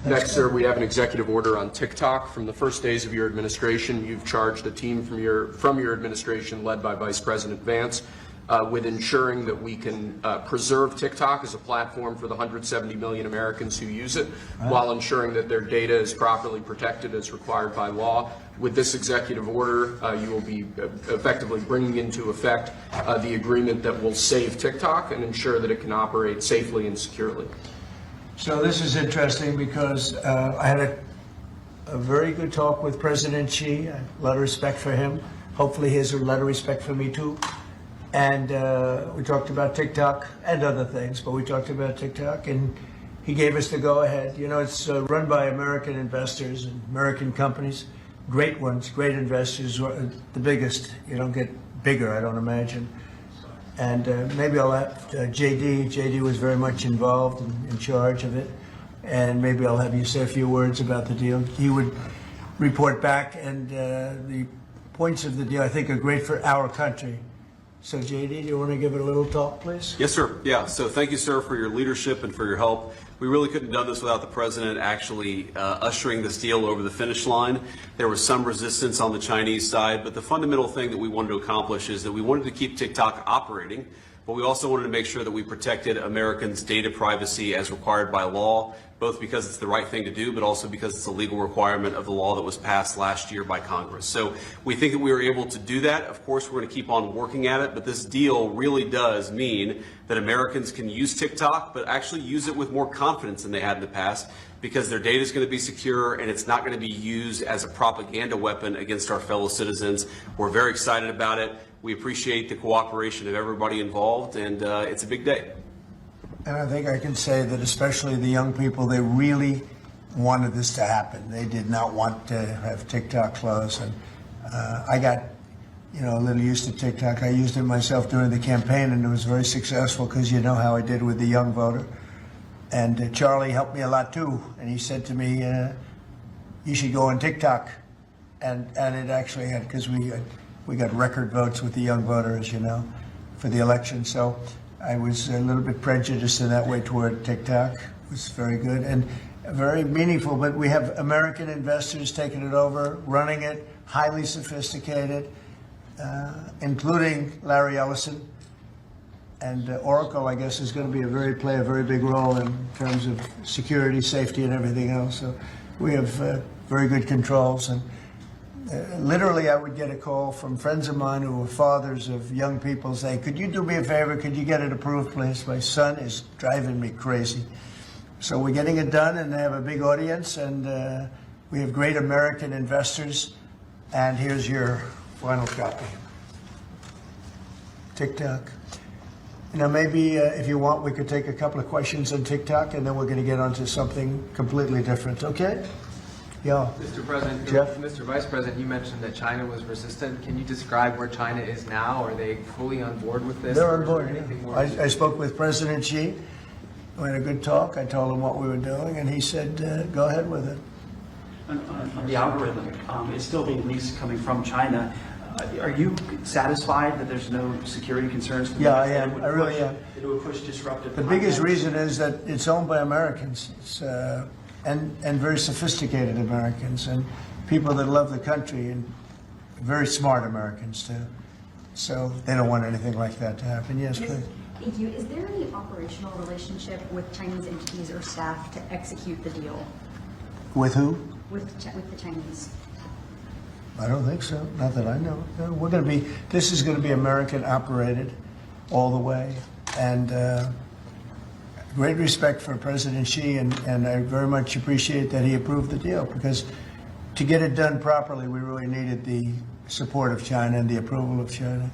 Next, sir, we have an executive order on TikTok. From the first days of your administration, you've charged a team from your administration, led by Vice President Vance, with ensuring that we can preserve TikTok as a platform for the 170 million Americans who use it, while ensuring that their data is properly protected as required by law. With this executive order, you will be effectively bringing into effect the agreement that will save TikTok and ensure that it can operate safely and securely. So this is interesting because I had a very good talk with President Xi. A lot of respect for him. Hopefully he has a lot of respect for me too. And we talked about TikTok and other things, but we talked about TikTok, and he gave us the go-ahead. You know, it's run by American investors and American companies, great ones, great investors, the biggest. You don't get bigger, I don't imagine. And maybe I'll have JD. JD was very much involved and in charge of it. And maybe I'll have you say a few words about the deal. He would report back, and the points of the deal, I think, are great for our country. So, JD, do you want to give it a little talk, please? Yes, sir. Yeah. So thank you, sir, for your leadership and for your help. We really couldn't have done this without the president actually ushering this deal over the finish line. There was some resistance on the Chinese side, but the fundamental thing that we wanted to accomplish is that we wanted to keep TikTok operating, but we also wanted to make sure that we protected Americans' data privacy as required by law, both because it's the right thing to do, but also because it's a legal requirement of the law that was passed last year by Congress. So we think that we were able to do that. Of course, we're going to keep on working at it, but this deal really does mean that Americans can use TikTok, but actually use it with more confidence than they had in the past, because their data is going to be secure and it's not going to be used as a propaganda weapon against our fellow citizens. We're very excited about it. We appreciate the cooperation of everybody involved, and it's a big day. And I think I can say that especially the young people, they really wanted this to happen. They did not want to have TikTok close. And I got, a little used to TikTok. I used it myself during the campaign, and it was very successful because you know how I did with the young voter. And Charlie helped me a lot too. And he said to me, you should go on TikTok. And it actually had, because we got record votes with the young voter, as you know, for the election. So I was a little bit prejudiced in that way toward TikTok. It was very good and very meaningful, but we have American investors taking it over, running it, highly sophisticated, including Larry Ellison. And Oracle, I guess, is going to play a very big role in terms of security, safety, and everything else. So we have very good controls. And literally, I would get a call from friends of mine who were fathers of young people saying, could you do me a favor? Could you get it approved, please? My son is driving me crazy. So we're getting it done, and they have a big audience, and we have great American investors. And here's your final copy. TikTok. Maybe if you want, we could take a couple of questions on TikTok, and then we're going to get onto something completely different, okay? Yeah. Mr. President, Jeff? Mr. Vice President, you mentioned that China was resistant. Can you describe where China is now? Are they fully on board with this? They're on board, yeah. I spoke with President Xi. We had a good talk. I told him what we were doing, and he said, go ahead with it. On the algorithm, it's still being leased coming from China. Are you satisfied that there's no security concerns? Yeah, I am. I really am. It would push disruptive. The biggest reason is that it's owned by Americans. It's, and very sophisticated Americans and people that love the country, and very smart Americans too. So they don't want anything like that to happen. Yes, please. Thank you. Is there any operational relationship with Chinese entities or staff to execute the deal? With who? With the Chinese. I don't think so. Not that I know. No, this is going to be American operated all the way. And great respect for President Xi, and I very much appreciate that he approved the deal, because to get it done properly, we really needed the support of China and the approval of China.